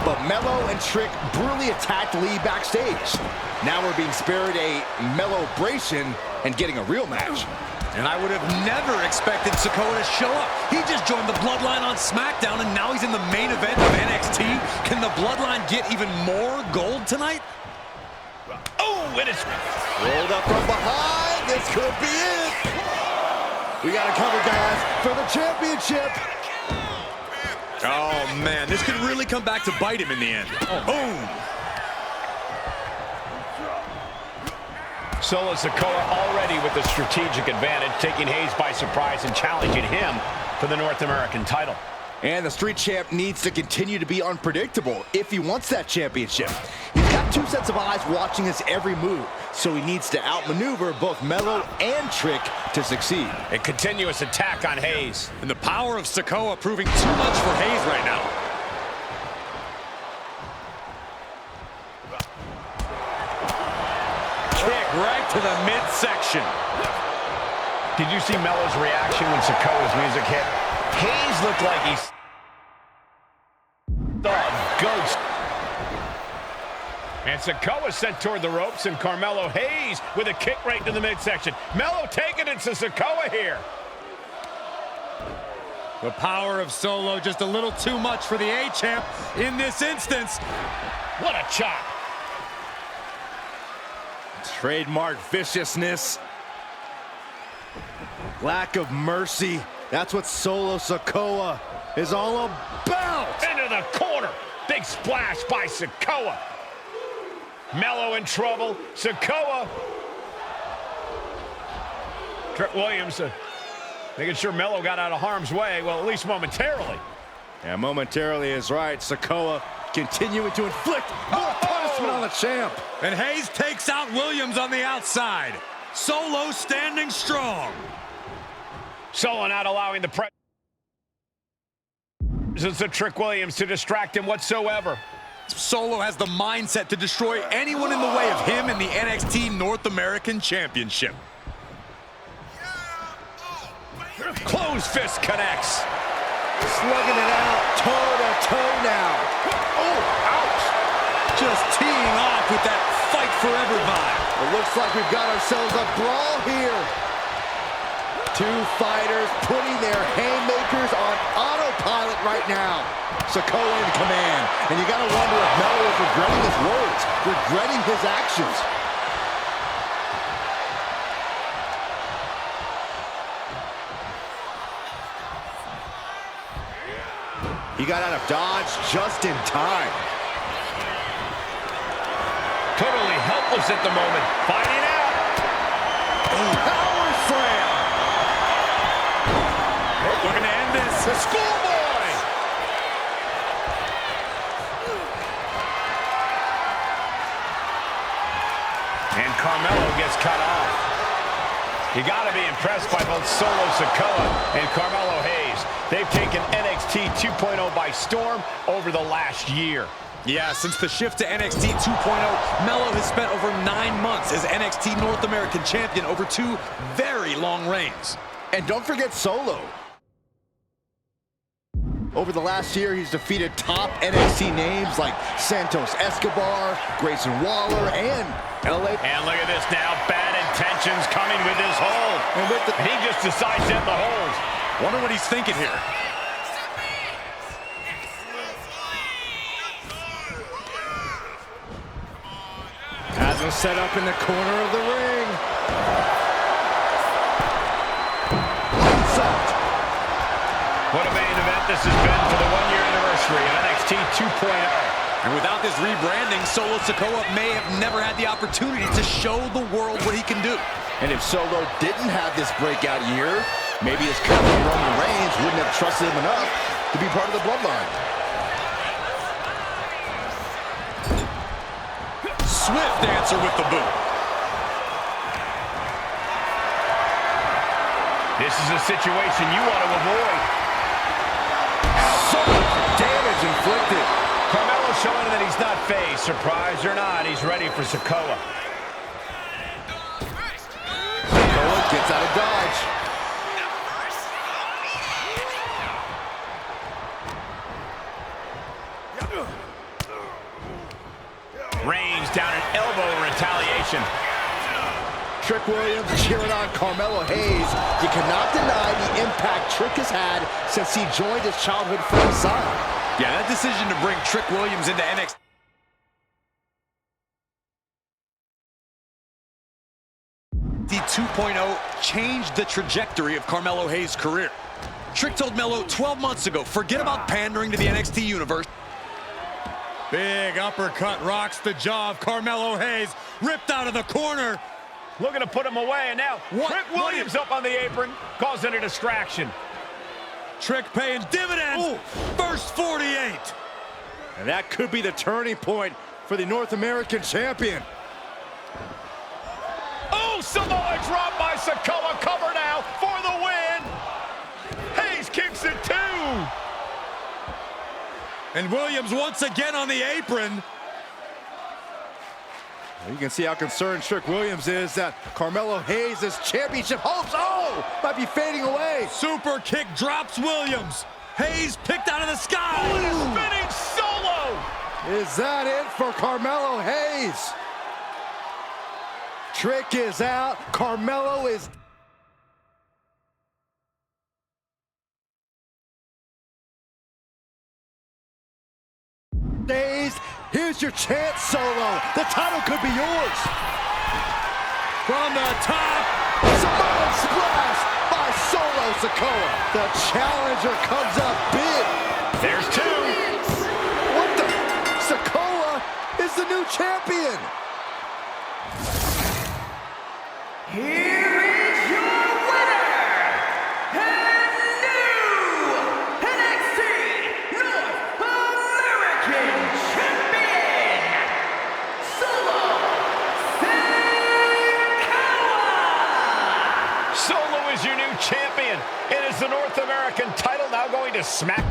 [SPEAKER 2] But Melo and Trick brutally attacked Lee backstage. Now we're being spared a Melo-bration and getting a real match.
[SPEAKER 5] And I would have never expected Sikoa to show up. He just joined the Bloodline on SmackDown, and now he's in the main event of NXT. Can the Bloodline get even more gold tonight?
[SPEAKER 4] Oh, it is
[SPEAKER 2] rolled up from behind. This could be it. We got it covered, guys, for the championship.
[SPEAKER 5] Oh, man, this could really come back to bite him in the end. Oh. Boom.
[SPEAKER 4] Solo Sikoa already with the strategic advantage, taking Hayes by surprise and challenging him for the North American title.
[SPEAKER 2] And the Street Champ needs to continue to be unpredictable if he wants that championship. He's got two sets of eyes watching his every move, so he needs to outmaneuver both Melo and Trick to succeed.
[SPEAKER 4] A continuous attack on Hayes.
[SPEAKER 5] And the power of Sikoa proving too much for Hayes right now. Kick right to the midsection.
[SPEAKER 4] Did you see Melo's reaction when Sikoa's music hit? Hayes looked like he saw a ghost. And Sikoa sent toward the ropes, and Carmelo Hayes with a kick right to the midsection. Melo taking it to Sikoa here.
[SPEAKER 5] The power of Solo just a little too much for the A-Champ in this instance.
[SPEAKER 4] What a chop.
[SPEAKER 2] Trademark viciousness. Lack of mercy. That's what Solo Sikoa is all about.
[SPEAKER 4] Into the corner. Big splash by Sikoa. Melo in trouble. Sikoa. Trick Williams making sure Melo got out of harm's way. Well, at least momentarily.
[SPEAKER 2] Yeah, momentarily is right. Sikoa continuing to inflict more punishment on the champ.
[SPEAKER 5] And Hayes takes out Williams on the outside. Solo standing strong.
[SPEAKER 4] Solo not allowing the presence of Trick Williams to distract him whatsoever.
[SPEAKER 5] Solo has the mindset to destroy anyone in the way of him in the NXT North American Championship.
[SPEAKER 4] Closed fist connects.
[SPEAKER 2] Slugging it out, toe-to-toe now.
[SPEAKER 5] Oh, ouch. Just teeing off with that fight forever vibe.
[SPEAKER 2] It looks like we've got ourselves a brawl here. Two fighters putting their haymakers on autopilot right now. Sikoa in command. And you gotta wonder if Melo is regretting his words, regretting his actions. He got out of dodge just in time.
[SPEAKER 4] Totally helpless at the moment. Fighting out.
[SPEAKER 2] Power slam.
[SPEAKER 5] We're going to end this.
[SPEAKER 4] The schoolboy. And Carmelo gets cut off. You got to be impressed by both Solo Sikoa and Carmelo Hayes. They've taken NXT 2.0 by storm over the last year.
[SPEAKER 5] Yeah, since the shift to NXT 2.0, Melo has spent over 9 months as NXT North American Champion over 2 very long reigns.
[SPEAKER 2] And don't forget Solo. Over the last year, he's defeated top NXT names like Santos Escobar, Grayson Waller, and LA.
[SPEAKER 4] And look at this now, bad intentions coming with this hold. And he just decides to end the hold.
[SPEAKER 5] Wonder what he's thinking here.
[SPEAKER 2] Has him set up in the corner of the ring.
[SPEAKER 4] What a main event this has been for the 1-year anniversary of NXT 2.0.
[SPEAKER 5] And without this rebranding, Solo Sikoa may have never had the opportunity to show the world what he can do.
[SPEAKER 2] And if Solo didn't have this breakout year, maybe his cousin Roman Reigns wouldn't have trusted him enough to be part of the bloodline.
[SPEAKER 5] Swift answer with the boot.
[SPEAKER 4] This is a situation you want to avoid.
[SPEAKER 2] So much damage inflicted.
[SPEAKER 4] Carmelo showing that he's not phased. Surprised or not, he's ready for Sikoa.
[SPEAKER 2] Sikoa gets out of dodge.
[SPEAKER 4] Reigns down an elbow in retaliation.
[SPEAKER 2] Trick Williams cheering on Carmelo Hayes. You cannot deny the impact Trick has had since he joined his childhood friend's side.
[SPEAKER 5] Yeah, that decision to bring Trick Williams into NXT 2.0 changed the trajectory of Carmelo Hayes' career. Trick told Melo 12 months ago, forget about pandering to the NXT universe. Big uppercut rocks the jaw of Carmelo Hayes, ripped out of the corner.
[SPEAKER 4] Looking to put him away, and now Trick Williams up on the apron, causing a distraction.
[SPEAKER 5] Trick paying dividends. Ooh. First 48.
[SPEAKER 2] And that could be the turning point for the North American champion.
[SPEAKER 4] Oh, Samoa drop by Sikoa, cover now for the win. Hayes kicks it too.
[SPEAKER 5] And Williams once again on the apron.
[SPEAKER 2] You can see how concerned Trick Williams is that Carmelo Hayes' championship hopes, might be fading away.
[SPEAKER 5] Super kick drops Williams. Hayes picked out of the sky.
[SPEAKER 4] Oh, and a spinning Solo.
[SPEAKER 2] Is that it for Carmelo Hayes? Trick is out. Carmelo is... dazed. Here's your chance, Solo. The title could be yours.
[SPEAKER 5] From the top.
[SPEAKER 2] Samoan splash by Solo Sikoa. The challenger comes up big.
[SPEAKER 4] There's 2.
[SPEAKER 2] What the? Sikoa is the new champion.
[SPEAKER 3] Here is your winner, and new NXT North American Champion, Solo Sikoa!
[SPEAKER 4] Solo is your new champion. It is the North American title now going to Smack.